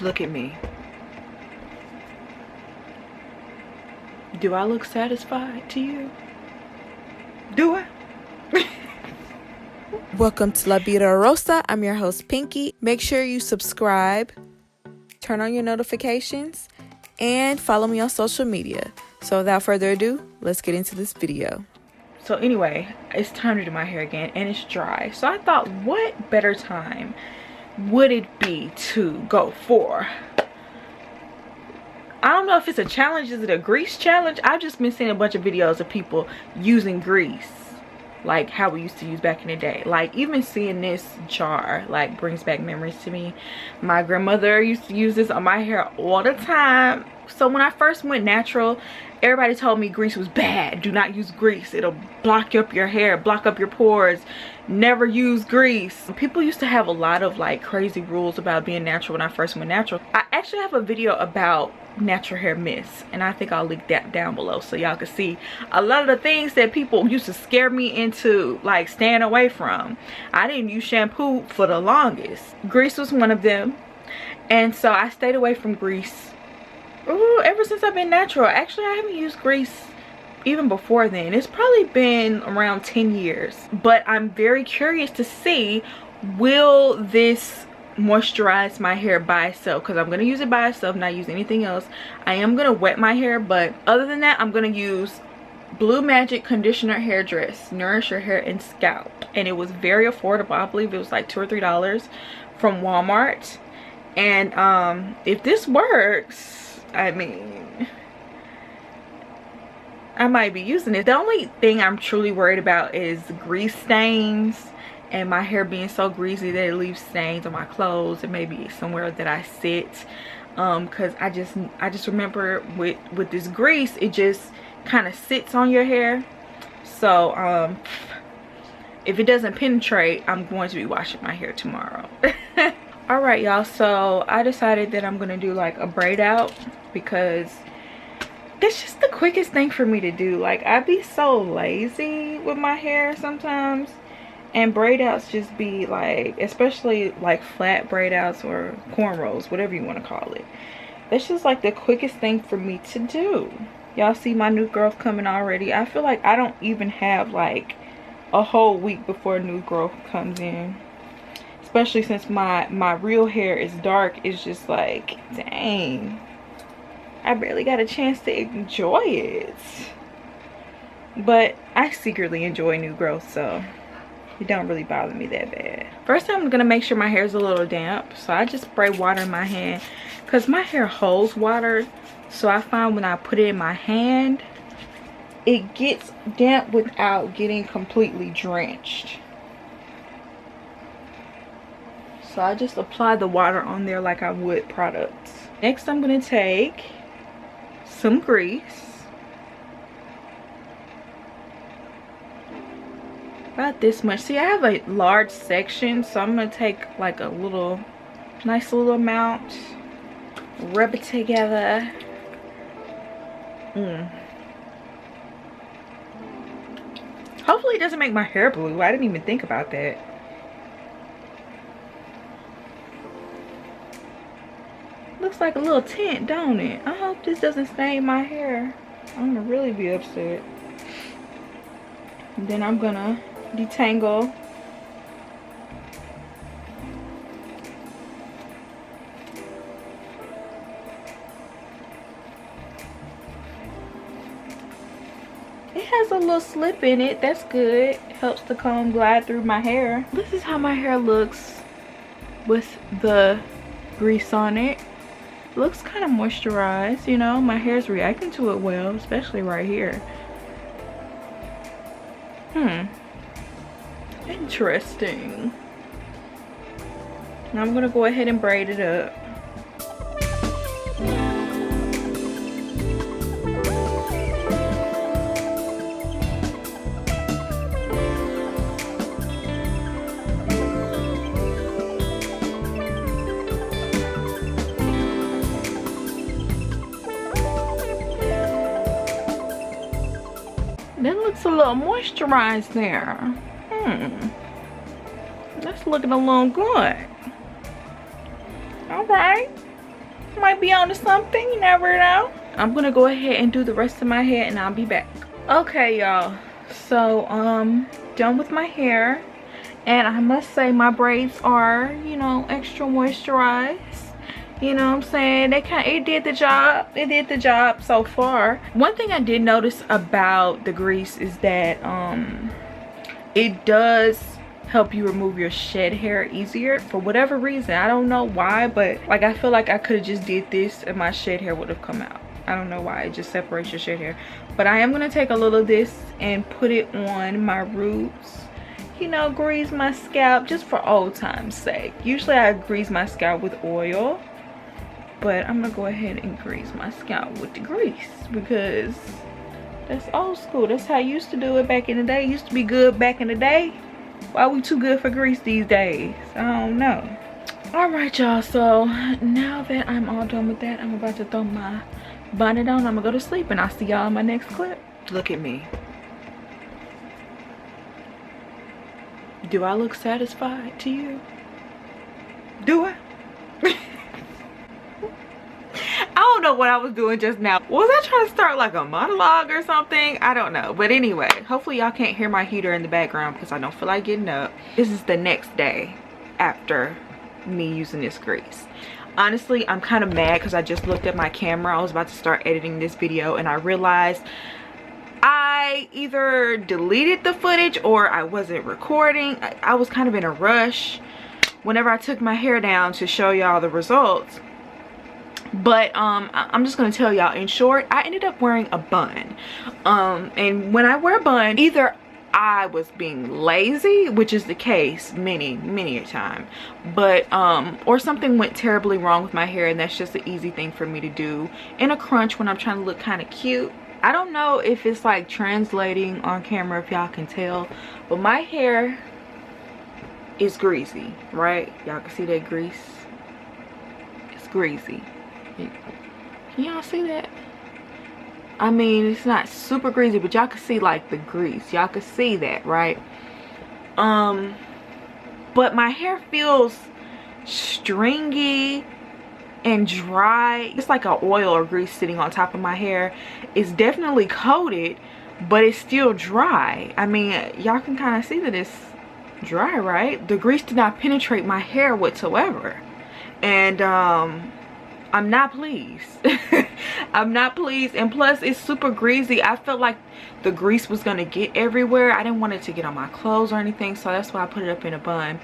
Look at me. Do I look satisfied to you? Do I? Welcome to La Vida Rosa. I'm your host, Pinky. Make sure you subscribe, turn on your notifications, and follow me on social media. So without further ado, let's get into this video. So anyway, it's time to do my hair again, and it's dry. So I thought, what better time would it be to go for, I don't know if it's a challenge, is it a grease challenge? I've just been seeing a bunch of videos of people using grease like how we used to use back in the day. Like even seeing this jar like brings back memories to me. My grandmother used to use this on my hair all the time. So when I first went natural, everybody told me grease was bad. Do not use grease, it'll block up your hair, block up your pores. Never use grease. People used to have a lot of like crazy rules about being natural when I first went natural. I actually have a video about natural hair myths, and I think I'll link that down below so y'all can see a lot of the things that people used to scare me into like staying away from. I didn't use shampoo for the longest. Grease was one of them, and so I stayed away from grease ever since I've been natural. Actually, I haven't used grease even before then. It's probably been around 10 years, but I'm very curious to see, will this moisturize my hair by itself? Because I'm going to use it by itself, not use anything else. I am going to wet my hair, but other than that, I'm going to use Blue Magic Conditioner Hair Dress, Nourish Your Hair and Scalp, and it was very affordable. I believe it was like $2 or $3 from Walmart. And if this works, I mean, I might be using it. The only thing I'm truly worried about is grease stains and my hair being so greasy that it leaves stains on my clothes and maybe somewhere that I sit. Because I just remember with this grease, it just kind of sits on your hair. So if it doesn't penetrate, I'm going to be washing my hair tomorrow. All right, y'all, so I decided that I'm gonna do like a braid out because it's just the quickest thing for me to do. Like, I be so lazy with my hair sometimes, and braid outs just be like, especially like flat braid outs or cornrows, whatever you want to call it. That's just like the quickest thing for me to do. Y'all see my new growth coming already. I feel like I don't even have like a whole week before new growth comes in, especially since my real hair is dark. It's just like, dang, I barely got a chance to enjoy it. But I secretly enjoy new growth, so it don't really bother me that bad. First, I'm gonna make sure my hair is a little damp, so I just spray water in my hand because my hair holds water. So I find when I put it in my hand, it gets damp without getting completely drenched. So I just apply the water on there like I would products. Next, I'm gonna take some grease. About this much. See, I have a large section, so I'm gonna take like a little, nice little amount, rub it together. Hopefully it doesn't make my hair blue. I didn't even think about that. Looks like a little tint, don't it? I hope this doesn't stain my hair. I'm gonna really be upset. And then I'm gonna detangle. It has a little slip in it. That's good. Helps the comb glide through my hair. This is how my hair looks with the grease on it. Looks kind of moisturized, you know. My hair's reacting to it well, especially right here. Interesting. Now I'm gonna go ahead and braid it up. That looks a little moisturized there. That's looking a little good. All right. Might be onto something, you never know. I'm gonna go ahead and do the rest of my hair and I'll be back. Okay, y'all, so done with my hair, and I must say my braids are, you know, extra moisturized. You know what I'm saying? It did the job. It did the job so far. One thing I did notice about the grease is that it does help you remove your shed hair easier for whatever reason. I don't know why, but like I feel like I could have just did this and my shed hair would have come out. I don't know why. It just separates your shed hair. But I am gonna take a little of this and put it on my roots. You know, grease my scalp just for old time's sake. Usually I grease my scalp with oil, but I'm gonna go ahead and grease my scalp with the grease because that's old school. That's how I used to do it back in the day. It used to be good back in the day. Why we too good for grease these days? I don't know. All right, y'all, so now that I'm all done with that, I'm about to throw my bonnet on. I'm gonna go to sleep and I'll see y'all in my next clip. Look at me. Do I look satisfied to you? Do I? I don't know what I was doing just now. Was I trying to start like a monologue or something? I don't know. But anyway, hopefully y'all can't hear my heater in the background because I don't feel like getting up. This is the next day after me using this grease. Honestly, I'm kind of mad because I just looked at my camera. I was about to start editing this video and I realized I either deleted the footage or I wasn't recording. I was kind of in a rush whenever I took my hair down to show y'all the results. But I'm just gonna tell y'all, in short, I ended up wearing a bun. And when I wear a bun, either I was being lazy, which is the case many a time, but or something went terribly wrong with my hair, and that's just an easy thing for me to do in a crunch when I'm trying to look kind of cute. I don't know if it's like translating on camera, if y'all can tell, but my hair is greasy, right? Y'all can see that grease. It's greasy. Can y'all see that? I mean, it's not super greasy, but y'all can see like the grease. Y'all can see that, right? But my hair feels stringy and dry. It's like an oil or grease sitting on top of my hair. It's definitely coated, but it's still dry. I mean, y'all can kind of see that it's dry, right? The grease did not penetrate my hair whatsoever, and I'm not pleased. I'm not pleased, and plus it's super greasy. I felt like the grease was gonna get everywhere. I didn't want it to get on my clothes or anything, so that's why I put it up in a bun.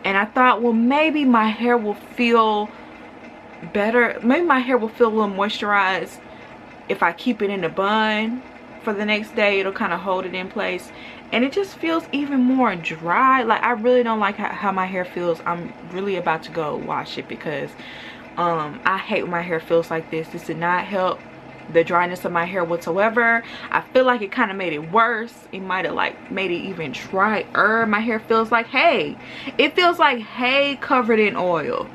And I thought, well, maybe my hair will feel better. Maybe my hair will feel a little moisturized if I keep it in a bun for the next day. It'll kind of hold it in place, and it just feels even more dry. Like, I really don't like how my hair feels. I'm really about to go wash it because I hate when my hair feels like this. This did not help the dryness of my hair whatsoever. I feel like it kind of made it worse. It might have like made it even drier. My hair feels like hay. It feels like hay covered in oil.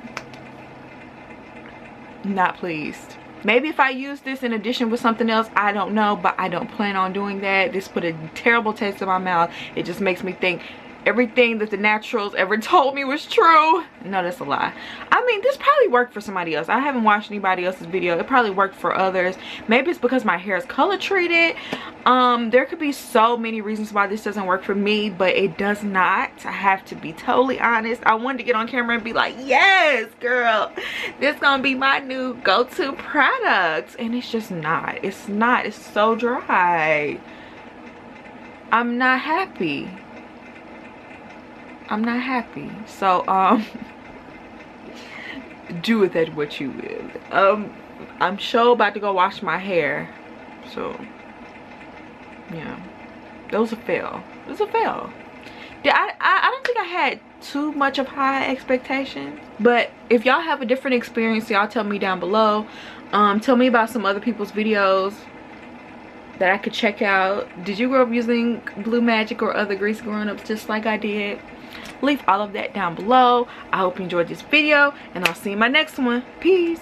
Not pleased. Maybe if I use this in addition with something else, I don't know, but I don't plan on doing that. This put a terrible taste in my mouth. It just makes me think everything that the naturals ever told me was true. No, that's a lie. I mean, this probably worked for somebody else. I haven't watched anybody else's video. It probably worked for others. Maybe it's because my hair is color treated. There could be so many reasons why this doesn't work for me, but it does not. I have to be totally honest. I wanted to get on camera and be like, yes, girl, this gonna be my new go-to product, and it's just not. It's not. It's so dry. I'm not happy. I'm not happy. So do with that what you will. I'm sure about to go wash my hair, so yeah, that was a fail. It was a fail. Yeah, I don't think I had too much of high expectations, but if y'all have a different experience, y'all tell me down below. Tell me about some other people's videos that I could check out. Did you grow up using Blue Magic or other grease growing up just like I did? Leave all of that down below. I hope you enjoyed this video, and I'll see you in my next one. Peace.